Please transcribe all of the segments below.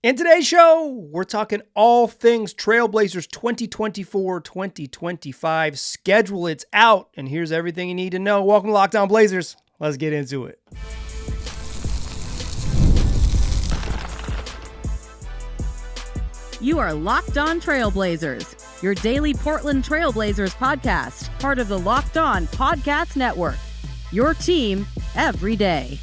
In today's show, we're talking all things Trailblazers 2024-2025 schedule. It's out, and here's everything you need to know. Welcome to Locked On Blazers. Let's get into it. You are Locked On Trailblazers, your daily Portland Trailblazers podcast, part of the Locked On Podcast Network. Your team every day.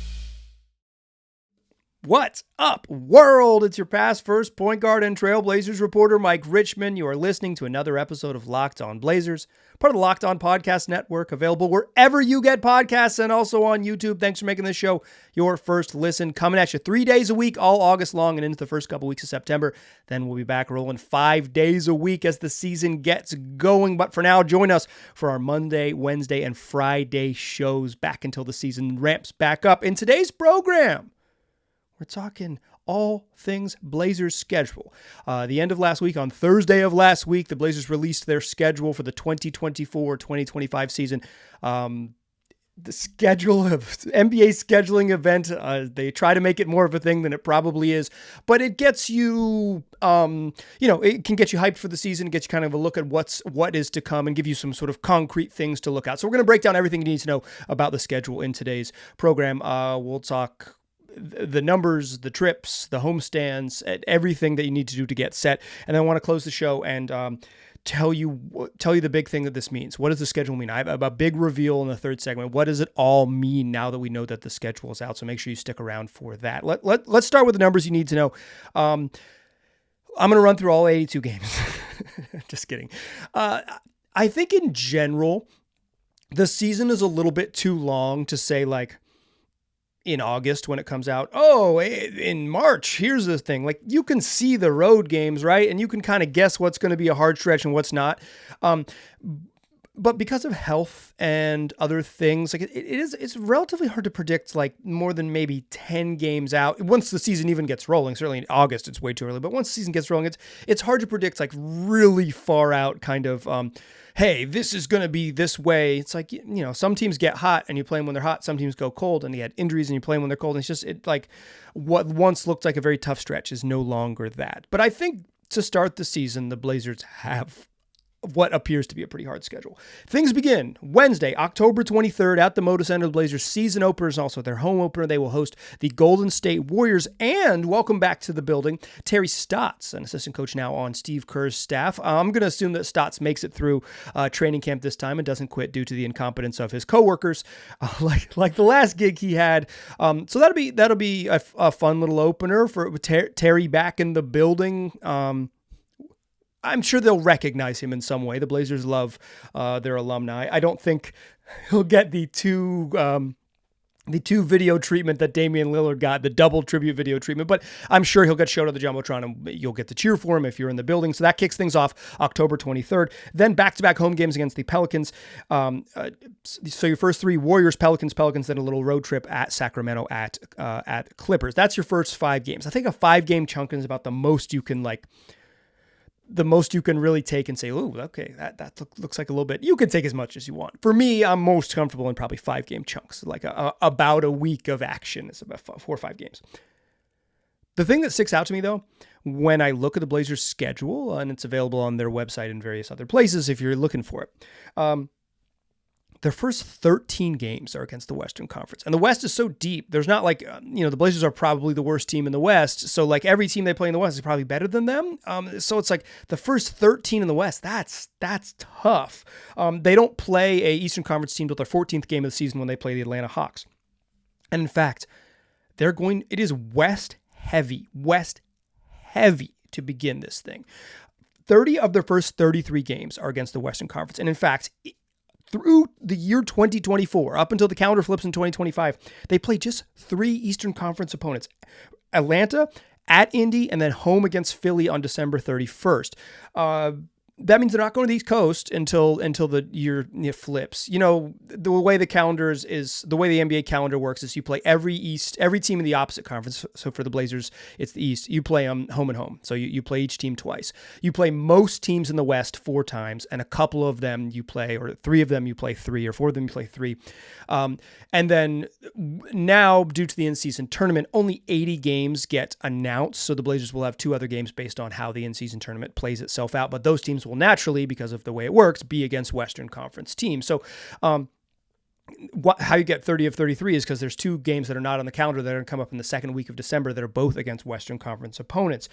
What's up, world? It's your past first point guard and Trailblazers reporter, Mike Richmond. You are listening to another episode of Locked On Blazers, part of the Locked On Podcast Network, available wherever you get podcasts and also on YouTube. Thanks for making this show your first listen. Coming at you 3 days a week, all August long and into the first couple weeks of September. Then we'll be back rolling 5 days a week as the season gets going. But for now, join us for our Monday, Wednesday, and Friday shows back until the season ramps back up. In today's program, we're talking all things Blazers schedule. The end of last week, on Thursday of last week, the Blazers released their schedule for the 2024-2025 season. The schedule of NBA scheduling event, they try to make it more of a thing than it probably is, but it gets you, it can get you hyped for the season, get you kind of a look at what is to come and give you some sort of concrete things to look at. So we're going to break down everything you need to know about the schedule in today's program. We'll talk the numbers, the trips, the homestands, everything that you need to do to get set. And then I want to close the show and tell you the big thing that this means. What does the schedule mean? I have a big reveal in the third segment. What does it all mean now that we know that the schedule is out? So make sure you stick around for that. Let's start with the numbers you need to know. I'm going to run through all 82 games. Just kidding. I think in general, the season is a little bit too long to say like, in August when it comes out, in March, here's the thing. Like, you can see the road games, right? And you can kind of guess what's going to be a hard stretch and what's not. But because of health and other things, like it's relatively hard to predict like more than maybe 10 games out. Once the season even gets rolling, certainly in August, it's way too early, but once the season gets rolling, it's hard to predict like really far out kind of, hey, this is going to be this way. It's like, some teams get hot and you play them when they're hot. Some teams go cold and they had injuries and you play them when they're cold. And it's just like what once looked like a very tough stretch is no longer that. But I think to start the season, the Blazers have what appears to be a pretty hard schedule. Things begin Wednesday, October 23rd at the Moda Center. The Blazers season opener is also their home opener. They will host the Golden State Warriors. And welcome back to the building, Terry Stotts, an assistant coach now on Steve Kerr's staff. I'm going to assume that Stotts makes it through training camp this time and doesn't quit due to the incompetence of his coworkers, like the last gig he had. So that'll be a fun little opener for Terry back in the building. I'm sure they'll recognize him in some way. The Blazers love their alumni. I don't think he'll get the two video treatment that Damian Lillard got, the double tribute video treatment, but I'm sure he'll get showed on the Jumbotron and you'll get to cheer for him if you're in the building. So that kicks things off October 23rd. Then back-to-back home games against the Pelicans. So your first three, Warriors, Pelicans, then a little road trip at Sacramento at Clippers. That's your first 5 games. I think a 5-game chunk is about the most you can really take and say, ooh, okay, that looks like a little bit. You can take as much as you want. For me, I'm most comfortable in probably 5-game chunks, like about a week of action. It's about 4 or 5 games. The thing that sticks out to me, though, when I look at the Blazers' schedule, and it's available on their website and various other places if you're looking for it, their first 13 games are against the Western Conference. And the West is so deep. There's not like, the Blazers are probably the worst team in the West. So like every team they play in the West is probably better than them. So it's like the first 13 in the West, that's tough. They don't play a Eastern Conference team till their 14th game of the season when they play the Atlanta Hawks. And in fact, it is West heavy to begin this thing. 30 of their first 33 games are against the Western Conference. And in fact, through the year 2024, up until the calendar flips in 2025, they played just 3 Eastern Conference opponents. Atlanta, at Indy, and then home against Philly on December 31st. that means they're not going to the East Coast until the year flips. The way the calendars is the way the NBA calendar works is you play every team in the opposite conference. So for the Blazers, it's the East. You play home and home. So you play each team twice. You play most teams in the West 4 times, and a couple of them you play, or 3 of them you play 3, or 4 of them you play 3. And then now, due to the in-season tournament, only 80 games get announced. So the Blazers will have 2 other games based on how the in-season tournament plays itself out. But those teams will naturally, because of the way it works, be against Western Conference teams. So how you get 30 of 33 is because there's 2 games that are not on the calendar that are going to come up in the second week of December that are both against Western Conference opponents.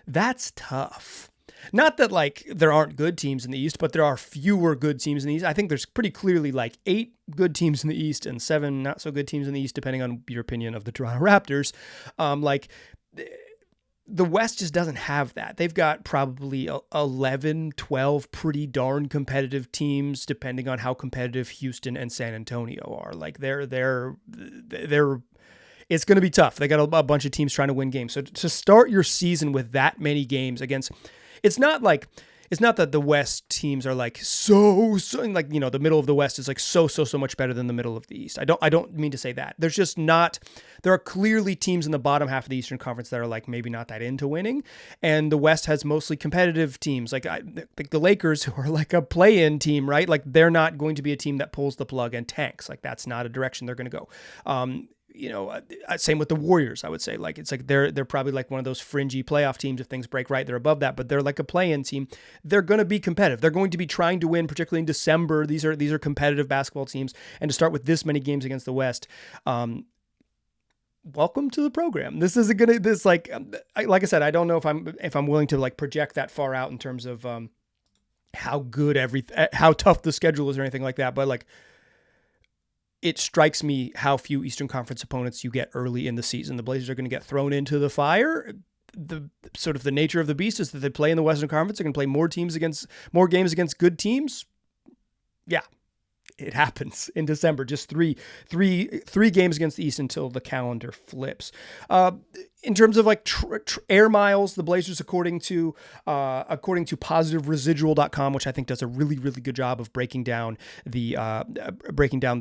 That's tough. Not that there aren't good teams in the East, but there are fewer good teams in the East. I think there's pretty clearly 8 good teams in the East and 7 not so good teams in the East, depending on your opinion of the Toronto Raptors. The West just doesn't have that. They've got probably 11, 12 pretty darn competitive teams, depending on how competitive Houston and San Antonio are. They're it's going to be tough. They got a bunch of teams trying to win games. So to start your season with that many games against, it's not that the West teams are the middle of the West is so much better than the middle of the East. I don't mean to say that. There's just not, there are clearly teams in the bottom half of the Eastern Conference that are maybe not that into winning. And the West has mostly competitive teams. Like the Lakers, who are a play-in team, right? They're not going to be a team that pulls the plug and tanks. That's not a direction they're going to go. Same with the Warriors, I would say. They're probably one of those fringy playoff teams. If things break right, they're above that, but they're a play-in team. They're going to be competitive. They're going to be trying to win, particularly in December. These are competitive basketball teams. And to start with this many games against the West, welcome to the program. This isn't going to, like I said, I don't know if I'm willing to project that far out in terms of how tough the schedule is or anything like that. But it strikes me how few Eastern Conference opponents you get early in the season. The Blazers are going to get thrown into the fire. The nature of the beast is that they play in the Western Conference. They're going to play more games against good teams. Yeah, it happens in December. Just three games against the East until the calendar flips. In terms of air miles, the Blazers, according to positiveresidual.com, which I think does a really, really good job of breaking down the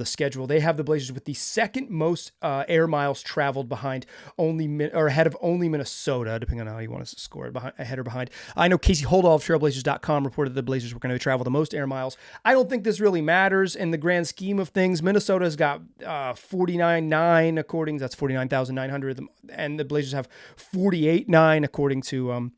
schedule. They have the Blazers with the second most air miles traveled ahead of only Minnesota, depending on how you want to score it, ahead or behind. I know Casey Holdall of trailblazers.com reported the Blazers were going to travel the most air miles. I don't think this really matters in the grand scheme of things. Minnesota's got 49.9 that's 49,900, and the Blazers have 48.9 according to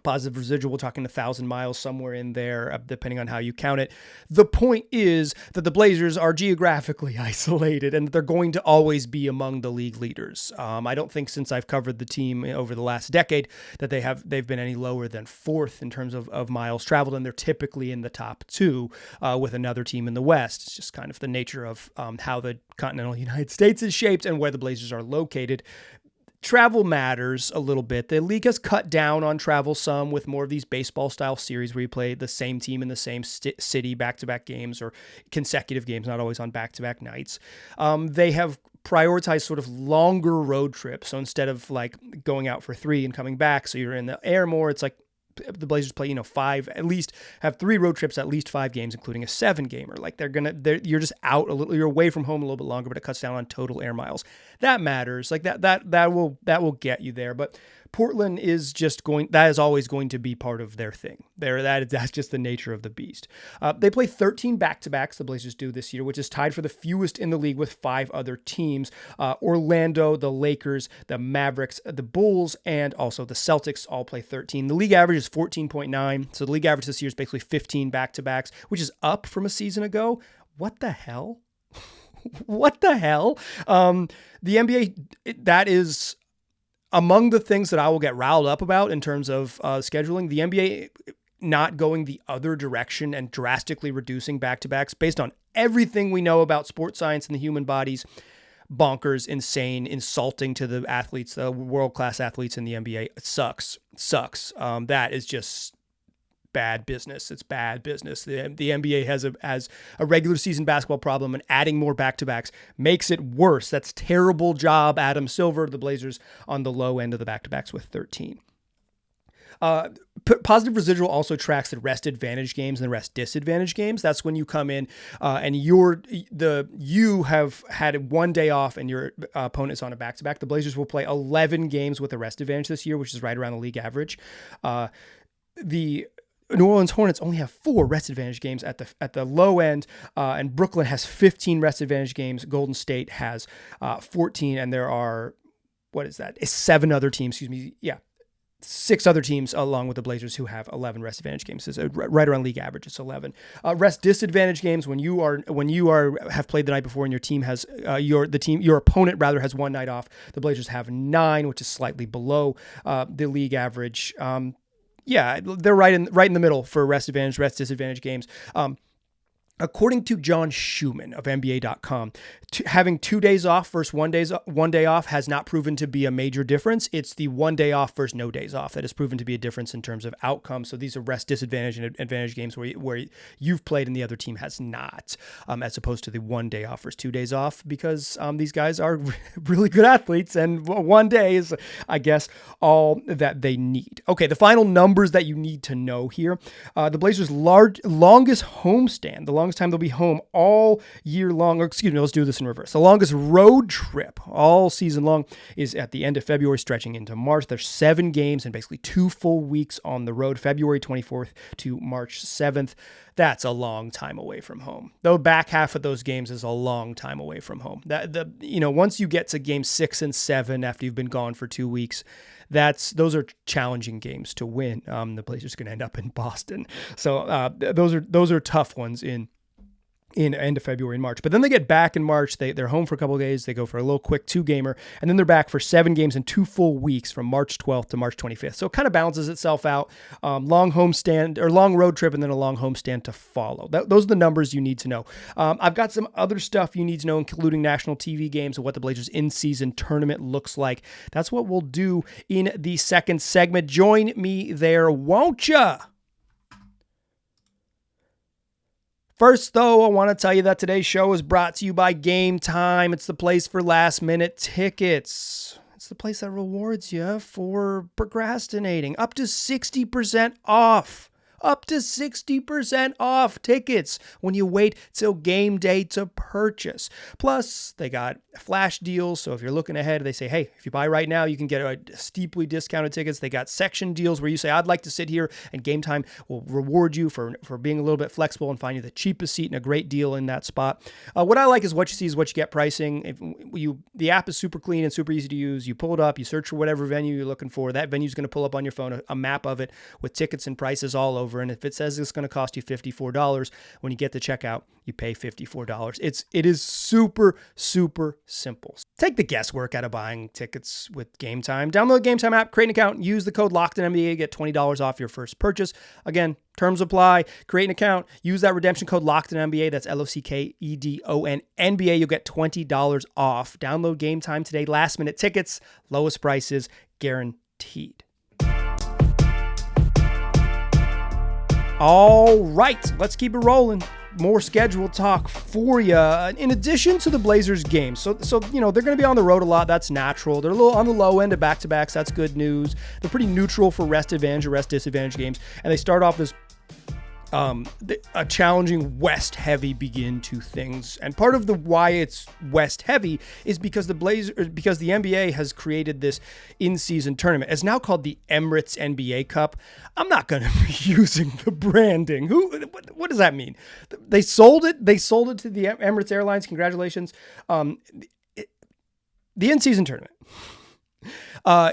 positive residual. We're talking 1,000 miles somewhere in there, depending on how you count it. The point is that the Blazers are geographically isolated and that they're going to always be among the league leaders. I don't think since I've covered the team over the last decade that they've been any lower than 4th in terms of miles traveled, and they're typically in the top 2 with another team in the West. It's just kind of the nature of how the continental United States is shaped and where the Blazers are located. Travel matters a little bit. The league has cut down on travel some with more of these baseball-style series where you play the same team in the same city, back-to-back games or consecutive games, not always on back-to-back nights. They have prioritized longer road trips. So instead of going out for 3 and coming back, so you're in the air more, it's the Blazers play, 5, at least have 3 road trips, at least 5 games, including a 7-gamer. You're just out a little, you're away from home a little bit longer, but it cuts down on total air miles. That matters. That will get you there. But Portland is always going to be part of their thing. That's just the nature of the beast. They play 13 back-to-backs, the Blazers do this year, which is tied for the fewest in the league with 5 other teams. Orlando, the Lakers, the Mavericks, the Bulls, and also the Celtics all play 13. The league average is 14.9. So the league average this year is basically 15 back-to-backs, which is up from a season ago. What the hell? What the hell? The NBA, that is among the things that I will get riled up about in terms of scheduling. The NBA not going the other direction and drastically reducing back-to-backs based on everything we know about sports science and the human body's bonkers, insane, insulting to the athletes, the world-class athletes in the NBA. It sucks. That is just bad business. It's bad business. The NBA has a regular season basketball problem, and adding more back-to-backs makes it worse. That's terrible job, Adam Silver, the Blazers on the low end of the back-to-backs with 13. Positive residual also tracks the rest advantage games and the rest disadvantage games. That's when you come in and you have had one day off and your opponent is on a back-to-back. The Blazers will play 11 games with a rest advantage this year, which is right around the league average. The New Orleans Hornets only have 4 rest advantage games at the low end, and Brooklyn has 15 rest advantage games. Golden State has 14, and there are, It's 7 other teams, 6 other teams along with the Blazers who have 11 rest advantage games. So right around league average, it's 11. Rest disadvantage games, when you have played the night before and your team has your opponent rather has one night off. The Blazers have 9, which is slightly below the league average. They're right in the middle for rest advantage, rest disadvantage games. According to John Schumann of NBA.com, having 2 days off versus 1 day off has not proven to be a major difference. It's the 1 day off versus no days off that has proven to be a difference in terms of outcome. So these are rest disadvantage and advantage games where you've played and the other team has not, as opposed to the 1 day off versus 2 days off, because these guys are really good athletes and 1 day is, I guess, all that they need. Okay, the final numbers that you need to know here. The Blazers' longest homestand, the longest time they'll be home all year long, let's do this in reverse. The longest road trip all season long is at the end of February, stretching into March. There's 7 games and basically 2 full weeks on the road, February 24th to March 7th. That's a long time away from home. The back half of those games is a long time away from home. Once you get to game 6 and 7 after you've been gone for 2 weeks, those are challenging games to win. The Blazers are going to end up in Boston, so those are tough ones in end of February and March. But then they get back in March. They're home for a couple of days. They go for a little quick 2-gamer, and then they're back for 7 games and 2 full weeks from March 12th to March 25th. So it kind of balances itself out. Long homestand or long road trip, and then a long homestand to follow. Those are the numbers you need to know. I've got some other stuff you need to know, including national TV games and what the Blazers in-season tournament looks like. That's what we'll do in the second segment. Join me there, won't ya? First, though, I want to tell you that today's show is brought to you by Gametime. It's the place for last-minute tickets. It's the place that rewards you for procrastinating. Up to 60% off. Up to 60% off tickets when you wait till game day to purchase. Plus, they got flash deals. So if you're looking ahead, they say, hey, if you buy right now, you can get steeply discounted tickets. They got section deals where you say, I'd like to sit here, and Gametime will reward you for being a little bit flexible and find you the cheapest seat and a great deal in that spot. What I like is what you see is what you get pricing. The app is super clean and super easy to use. You pull it up, you search for whatever venue you're looking for. That venue is going to pull up on your phone a map of it with tickets and prices all over. And if it says it's going to cost you $54, when you get to checkout, you pay $54. It is super, super simple. Take the guesswork out of buying tickets with Gametime. Download the Gametime app, create an account, use the code LOCKEDONNBA, get $20 off your first purchase. Again, terms apply. Create an account, use that redemption code LOCKEDONNBA. That's LOCKEDONNBA. You'll get $20 off. Download Gametime today. Last minute tickets, lowest prices guaranteed. All right, let's keep it rolling. More schedule talk for you. In addition to the Blazers game, so they're going to be on the road a lot. That's natural. They're a little on the low end of back-to-backs. That's good news. They're pretty neutral for rest advantage or rest disadvantage games, and they start off this a challenging West heavy begin to things. And part of the why it's West heavy is because the NBA has created this in-season tournament. It's now called the Emirates NBA Cup. I'm not going to be using the branding. What does that mean? They sold it. They sold it to the Emirates Airlines. Congratulations. The in-season tournament.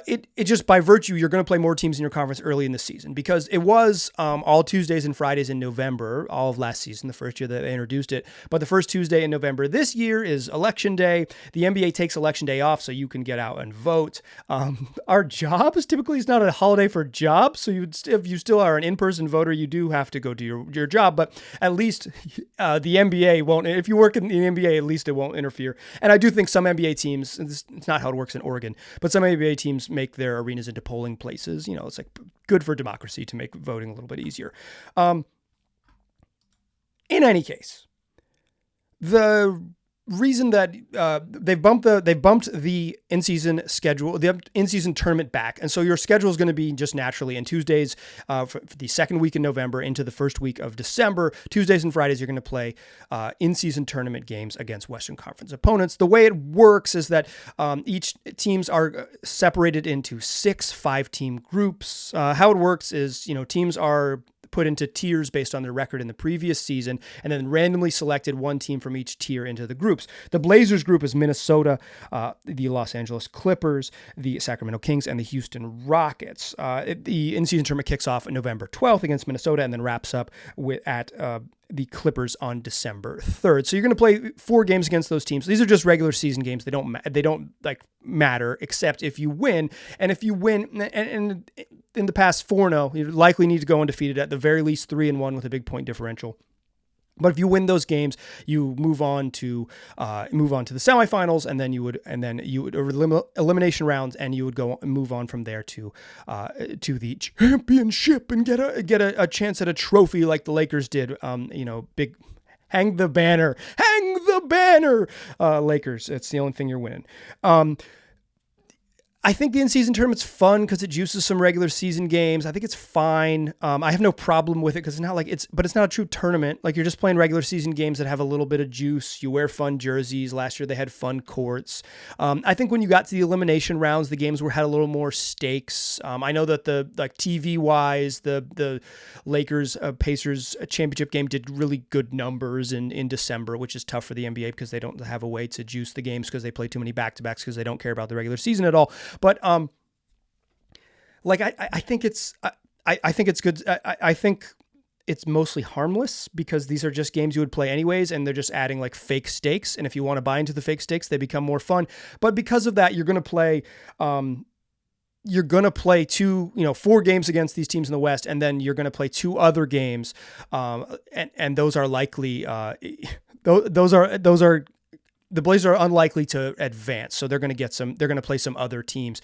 It just by virtue, you're going to play more teams in your conference early in the season, because it was all Tuesdays and Fridays in November, all of last season, the first year that they introduced it. But the first Tuesday in November this year is Election Day. The NBA takes Election Day off so you can get out and vote. Our jobs typically is not a holiday for jobs, so if you still are an in-person voter, you do have to go to your job. But at least the NBA won't. If you work in the NBA, at least it won't interfere. And I do think some NBA teams, it's not how it works in Oregon, but some NBA teams make their arenas into polling places. It's like good for democracy to make voting a little bit easier. In any case, the reason that they've bumped the in-season schedule, the in-season tournament back, and so your schedule is going to be just naturally in Tuesdays for the second week in November into the first week of December. Tuesdays and Fridays you're going to play in-season tournament games against Western Conference opponents. The way it works is that each teams are separated into 6 5-team groups. How it works is, teams are put into tiers based on their record in the previous season, and then randomly selected one team from each tier into the groups. The Blazers group is Minnesota, the Los Angeles Clippers, the Sacramento Kings, and the Houston Rockets. The in-season tournament kicks off on November 12th against Minnesota and then wraps up at the Clippers on December 3rd. So you're going to play 4 games against those teams. These are just regular season games. They don't matter except if you win. And if you win, and in the past 4-0, you likely need to go undefeated, at the very least 3-1 with a big point differential. But if you win those games, you move on to the semifinals, and then you would elimination rounds, and you would move on from there to the championship and get a chance at a trophy like the Lakers did. Big hang the banner, Lakers. It's the only thing you're winning. I think the in-season tournament's fun because it juices some regular season games. I think it's fine. I have no problem with it because it's not a true tournament. Like, you're just playing regular season games that have a little bit of juice. You wear fun jerseys. Last year they had fun courts. I think when you got to the elimination rounds, the games had a little more stakes. I know that TV wise, the Lakers Pacers championship game did really good numbers in December, which is tough for the NBA because they don't have a way to juice the games because they play too many back-to-backs because they don't care about the regular season at all. But I think it's good. I think it's mostly harmless because these are just games you would play anyways, and they're just adding fake stakes. And if you want to buy into the fake stakes, they become more fun. But because of that, you're going to play 4 games against these teams in the West, and then you're going to play 2 other games, and those are likely those are. The Blazers are unlikely to advance, so they're going to play some other teams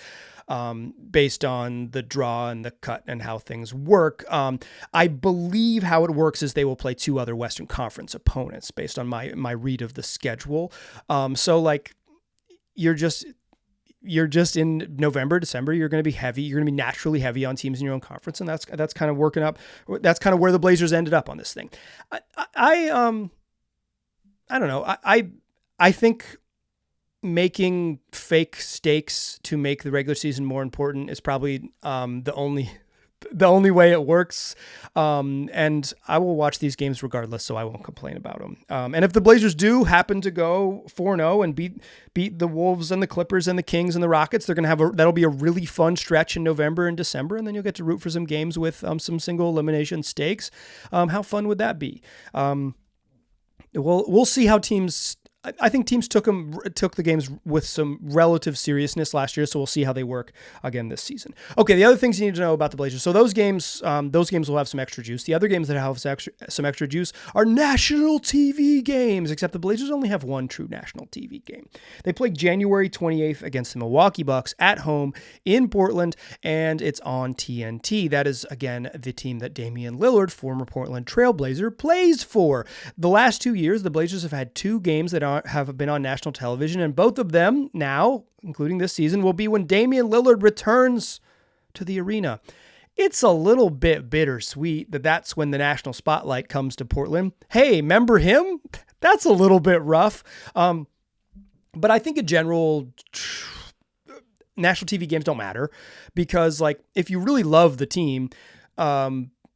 based on the draw and the cut and how things work. I believe how it works is they will play 2 other Western Conference opponents based on my read of the schedule. You're just in November, December, you're going to be heavy. You're going to be naturally heavy on teams in your own conference, and that's kind of working up. That's kind of where the Blazers ended up on this thing. I don't know. I think making fake stakes to make the regular season more important is probably the only way it works. And I will watch these games regardless, so I won't complain about them. And if the Blazers do happen to go 4-0 and beat the Wolves and the Clippers and the Kings and the Rockets, they're going to that'll be a really fun stretch in November and December, and then you'll get to root for some games with some single elimination stakes. How fun would that be? We'll see how teams. I think teams took the games with some relative seriousness last year, so we'll see how they work again this season. Okay, the other things you need to know about the Blazers. So those games will have some extra juice. The other games that have some extra juice are national TV games, except the Blazers only have one true national TV game. They play January 28th against the Milwaukee Bucks at home in Portland, and it's on TNT. That is, again, the team that Damian Lillard, former Portland Trailblazer, plays for. The last 2 years, the Blazers have had 2 games that have been on national television, and both of them now, including this season, will be when Damian Lillard returns to the arena. It's a little bit bittersweet that's when the national spotlight comes to Portland. Hey, remember him? That's a little bit rough. But I think in general, national TV games don't matter because, if you really love the team,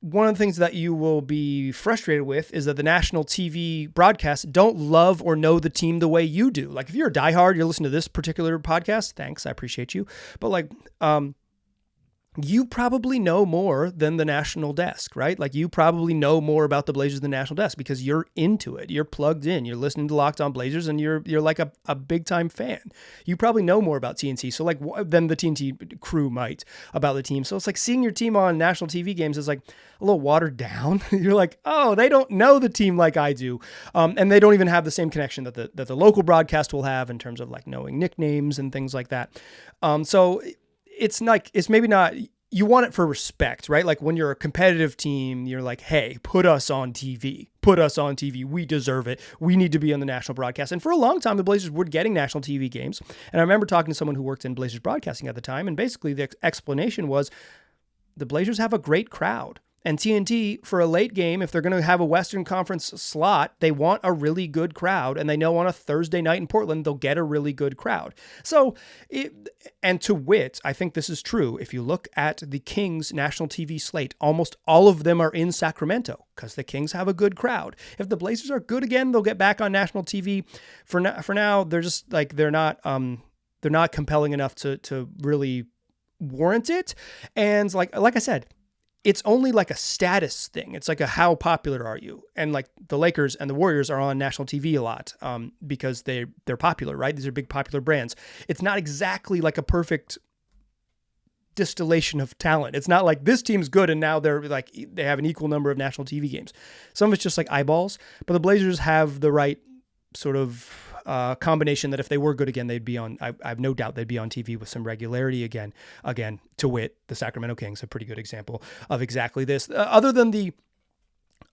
one of the things that you will be frustrated with is that the national TV broadcasts don't love or know the team the way you do. If you're a diehard, you're listening to this particular podcast, thanks, I appreciate you. But you probably know more than the national desk, right? You probably know more about the Blazers than the national desk because you're into it. You're plugged in. You're listening to Locked On Blazers, and you're like a big time fan. You probably know more about TNT, so than the TNT crew might about the team. So it's seeing your team on national TV games is a little watered down. You're like, oh, they don't know the team like I do, and they don't even have the same connection that the local broadcast will have in terms of knowing nicknames and things like that. So it's maybe not you want it for respect, right? Like when you're a competitive team, you're like, hey, put us on TV. Put us on TV. We deserve it. We need to be on the national broadcast. And for a long time, the Blazers were getting national TV games. And I remember talking to someone who worked in Blazers broadcasting at the time, and basically the explanation was the Blazers have a great crowd. And TNT, for a late game, if they're going to have a Western Conference slot, they want a really good crowd. And they know on a Thursday night in Portland, they'll get a really good crowd. So, and to wit, I think this is true. If you look at the Kings national TV slate, almost all of them are in Sacramento because the Kings have a good crowd. If the Blazers are good again, they'll get back on national TV. For now, they're just like, they're not compelling enough to really warrant it. And like I said, it's only like a status thing. It's like a how popular are you? And like the Lakers and the Warriors are on national TV a lot because they're popular, right? These are big popular brands. It's not exactly like a perfect distillation of talent. It's not like this team's good and now they have an equal number of national TV games. Some of it's just like eyeballs, but the Blazers have the right sort of combination that if they were good again, they'd be on, I have no doubt they'd be on TV with some regularity again, to wit, the Sacramento Kings, a pretty good example of exactly this. Other than the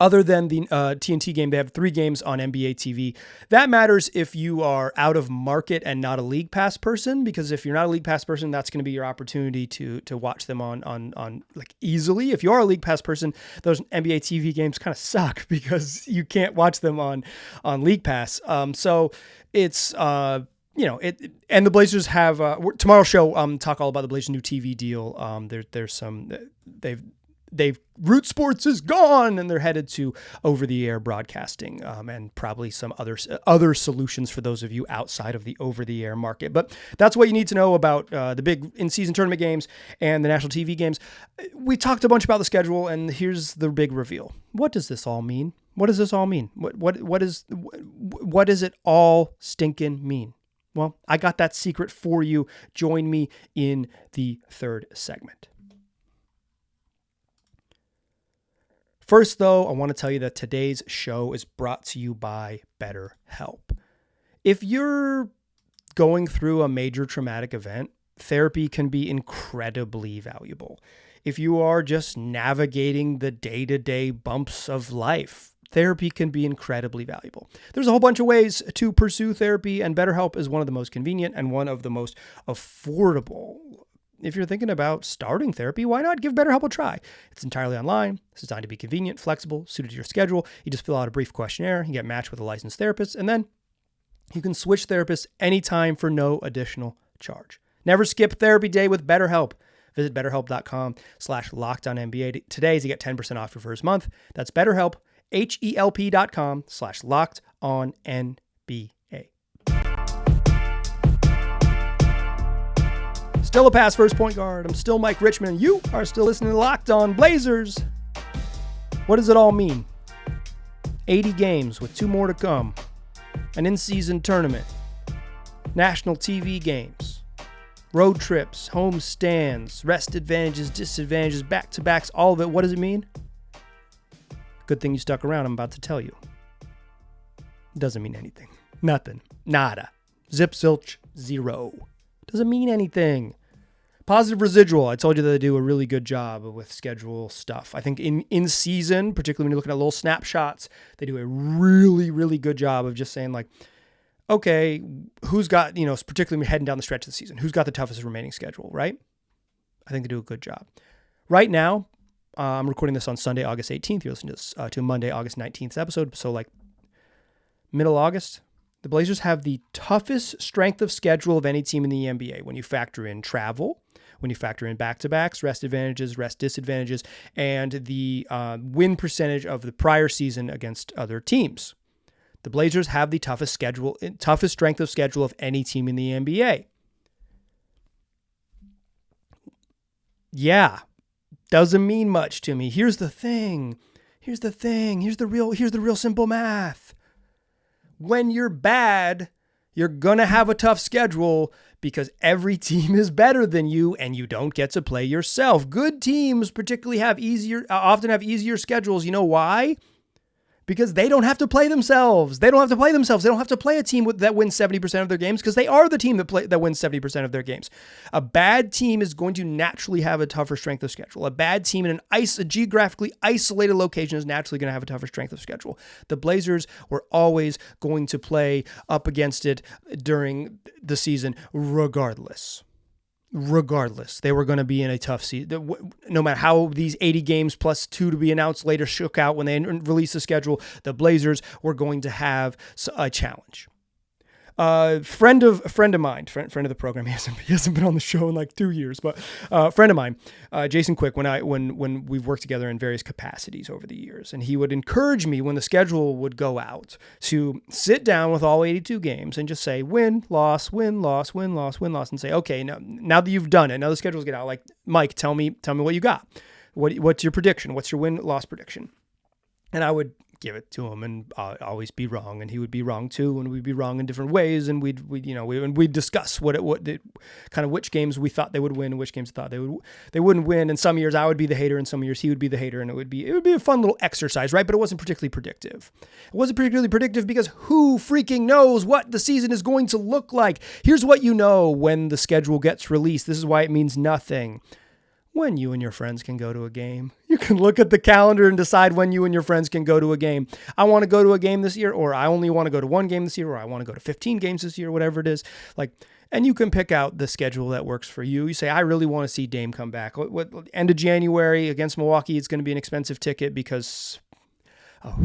TNT game, they have 3 games on NBA TV. That matters if you are out of market and not a League Pass person, because if you're not a League Pass person, that's going to be your opportunity to watch them on like easily. If you are a League Pass person, those NBA TV games kind of suck because you can't watch them on League Pass. So it's and the Blazers have tomorrow's show talk all about the Blazers' new TV deal. There's some they've Root Sports is gone and they're headed to over-the-air broadcasting and probably some other solutions for those of you outside of the over-the-air market. But that's what you need to know about the big in-season tournament games and the national TV games. We talked a bunch about the schedule, and here's the big reveal. What does this all mean? What does this all mean? What does it all stinking mean? Well, I got that secret for you. Join me in the third segment. First, though, I want to tell you that today's show is brought to you by BetterHelp. If you're going through a major traumatic event, therapy can be incredibly valuable. If you are just navigating the day-to-day bumps of life, therapy can be incredibly valuable. There's a whole bunch of ways to pursue therapy, and BetterHelp is one of the most convenient and one of the most affordable. If you're thinking about starting therapy, why not give BetterHelp a try? It's entirely online. It's designed to be convenient, flexible, suited to your schedule. You just fill out a brief questionnaire, you get matched with a licensed therapist, and then you can switch therapists anytime for no additional charge. Never skip therapy day with BetterHelp. Visit BetterHelp.com/LockedOnNBA today to get 10% off your first month. That's BetterHelp, HELP.com/LockedOnNBA. Still a pass first point guard. I'm still Mike Richmond, and you are still listening to Locked On Blazers. What does it all mean? 80 games with 2 more to come. An in-season tournament. National TV games. Road trips. Homestands. Rest advantages, disadvantages, back-to-backs, all of it. What does it mean? Good thing you stuck around. I'm about to tell you. It doesn't mean anything. Nothing. Nada. Zip, zilch, zero. Doesn't mean anything. Positive residual. I told you that they do a really good job with schedule stuff. I think in season, particularly when you're looking at little snapshots, they do a really, really good job of just saying like, okay, who's got, particularly heading down the stretch of the season, who's got the toughest remaining schedule, right? I think they do a good job. Right now, I'm recording this on Sunday, August 18th. You're listening to this to Monday, August 19th episode. So like middle August, the Blazers have the toughest strength of schedule of any team in the NBA when you factor in travel, when you factor in back-to-backs, rest advantages, rest disadvantages, and the win percentage of the prior season against other teams. The Blazers have the toughest strength of schedule of any team in the NBA. Yeah, doesn't mean much to me. Here's the thing. Here's the real simple math. When you're bad, you're going to have a tough schedule because every team is better than you and you don't get to play yourself. Good teams particularly often have easier schedules. You know why? because they don't have to play themselves. They don't have to play themselves. They don't have to play a team that wins 70% of their games because they are the team that wins 70% of their games. A bad team is going to naturally have a tougher strength of schedule. A bad team in a geographically isolated location is naturally going to have a tougher strength of schedule. The Blazers were always going to play up against it during the season regardless. They were going to be in a tough season. No matter how these 80 games plus 2 to be announced later shook out when they released the schedule, the Blazers were going to have a challenge. Friend of mine, friend of the program. He hasn't been on the show in like 2 years, but friend of mine, Jason Quick. When we've worked together in various capacities over the years, and he would encourage me when the schedule would go out to sit down with all 82 games and just say win, loss, win, loss, win, loss, win, loss, and say, okay, now that you've done it, now the schedules get out. Like, Mike, tell me what you got. What's your prediction? What's your win loss prediction? And I would give it to him and always be wrong, and he would be wrong too, and we'd be wrong in different ways, and we'd discuss which games we thought they would win and which games thought they wouldn't win. And some years I would be the hater, and some years he would be the hater, and it would be a fun little exercise, right? But it wasn't particularly predictive. It wasn't particularly predictive because who freaking knows what the season is going to look like? Here's what you know when the schedule gets released. This is why it means nothing. When you and your friends can go to a game. You can look at the calendar and decide when you and your friends can go to a game. I want to go to a game this year, or I only want to go to one game this year, or I want to go to 15 games this year, whatever it is. And you can pick out the schedule that works for you. You say, I really want to see Dame come back. End of January against Milwaukee, it's going to be an expensive ticket because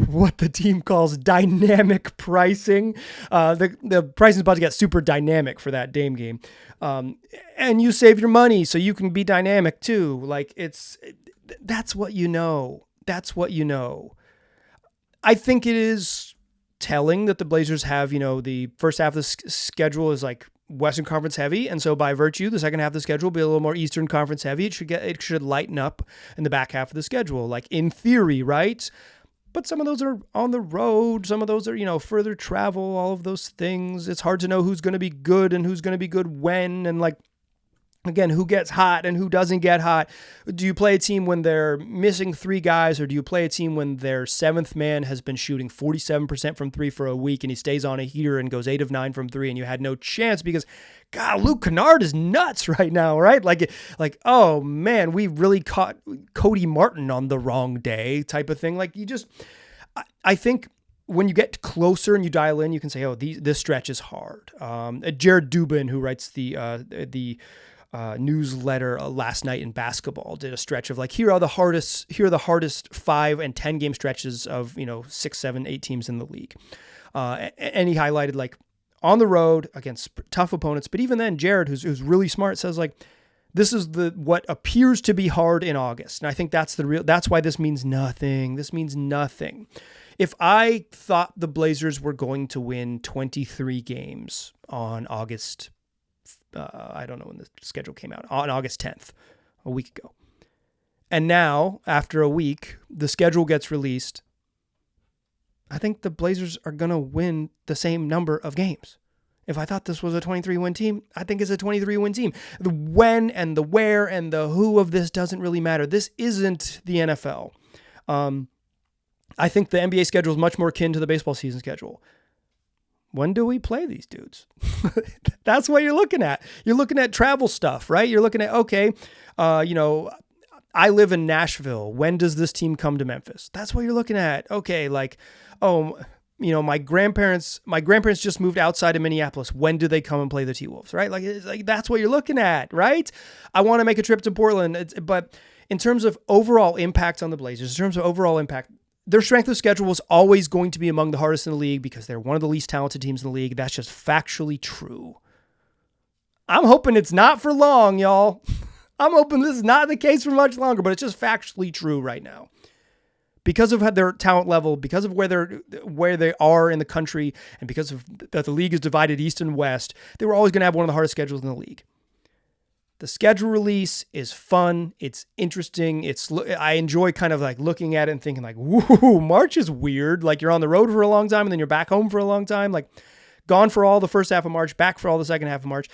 what the team calls dynamic pricing. The pricing is about to get super dynamic for that Dame game. And you save your money so you can be dynamic too. That's what you know. That's what you know. I think it is telling that the Blazers have, the first half of the schedule is like Western Conference heavy. And so by virtue, the second half of the schedule will be a little more Eastern Conference heavy. It should lighten up in the back half of the schedule, like in theory, right? But some of those are on the road. Some of those are, further travel, all of those things. It's hard to know who's going to be good and who's going to be good when. And again, who gets hot and who doesn't get hot? Do you play a team when they're missing 3 guys, or do you play a team when their 7th man has been shooting 47% from 3 for a week and he stays on a heater and goes 8 of 9 from 3 and you had no chance because, God, Luke Kennard is nuts right now, right? Oh man, we really caught Cody Martin on the wrong day type of thing. I think when you get closer and you dial in, you can say, oh, this stretch is hard. Jared Dubin, who writes the newsletter Last Night in Basketball, did a stretch of here are the hardest 5 and 10 game stretches of 6, 7, 8 teams in the league, and he highlighted on the road against tough opponents. But even then, Jared, who's really smart, says this is what appears to be hard in August, and I think that's why this means nothing. This means nothing. If I thought the Blazers were going to win 23 games on August, I don't know when the schedule came out, on August 10th, a week ago. And now, after a week, the schedule gets released. I think the Blazers are going to win the same number of games. If I thought this was a 23-win team, I think it's a 23-win team. The when and the where and the who of this doesn't really matter. This isn't the NFL. I think the NBA schedule is much more akin to the baseball season schedule. When do we play these dudes? That's what you're looking at. You're looking at travel stuff, right? You're looking at, okay, I live in Nashville. When does this team come to Memphis? That's what you're looking at. Okay, my grandparents just moved outside of Minneapolis. When do they come and play the T-Wolves, right? That's what you're looking at, right? I want to make a trip to Portland, but in terms of overall impact on the Blazers, in terms of overall impact, their strength of schedule was always going to be among the hardest in the league because they're one of the least talented teams in the league. That's just factually true. I'm hoping it's not for long, y'all. I'm hoping this is not the case for much longer, but it's just factually true right now. Because of their talent level, because of where they are in the country, and because of that the league is divided east and west, they were always going to have one of the hardest schedules in the league. The schedule release is fun. It's interesting. I enjoy kind of looking at it and thinking woo, March is weird. You're on the road for a long time and then you're back home for a long time. Gone for all the first half of March, back for all the second half of March.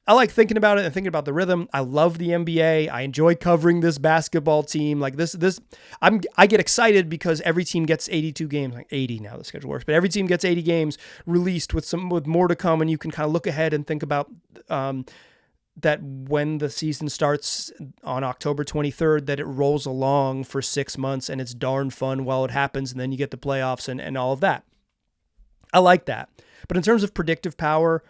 I like thinking about it and thinking about the rhythm. I love the NBA. I enjoy covering this basketball team. Like I get excited because every team gets 82 games, like 80 now the schedule works, but every team gets 80 games released with more to come, and you can kind of look ahead and think about that when the season starts on October 23rd, that it rolls along for 6 months and it's darn fun while it happens, and then you get the playoffs and all of that. I like that. But in terms of predictive power,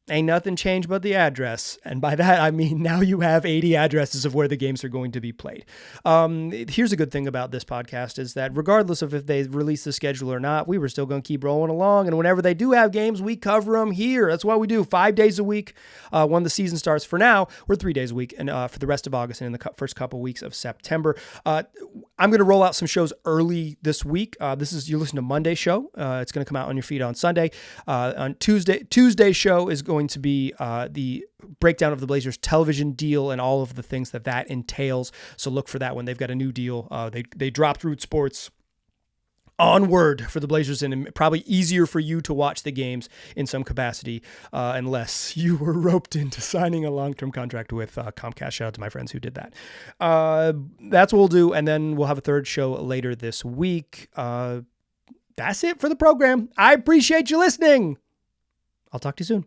ain't nothing changed but the address. And by that, I mean now you have 80 addresses of where the games are going to be played. Here's a good thing about this podcast is that regardless of if they release the schedule or not, we were still going to keep rolling along. And whenever they do have games, we cover them here. That's what we do 5 days a week when the season starts. For now, we're 3 days a week, and for the rest of August and in the first couple weeks of September. I'm going to roll out some shows early this week. You listen to Monday's show. It's going to come out on your feed on Sunday. On Tuesday's show is going to be the breakdown of the Blazers television deal and all of the things that entails. So look for that when they've got a new deal. They dropped Root Sports onward for the Blazers, and probably easier for you to watch the games in some capacity unless you were roped into signing a long-term contract with Comcast. Shout out to my friends who did that. That's what we'll do, and then we'll have a third show later this week. That's it for the program. I appreciate you listening. I'll talk to you soon.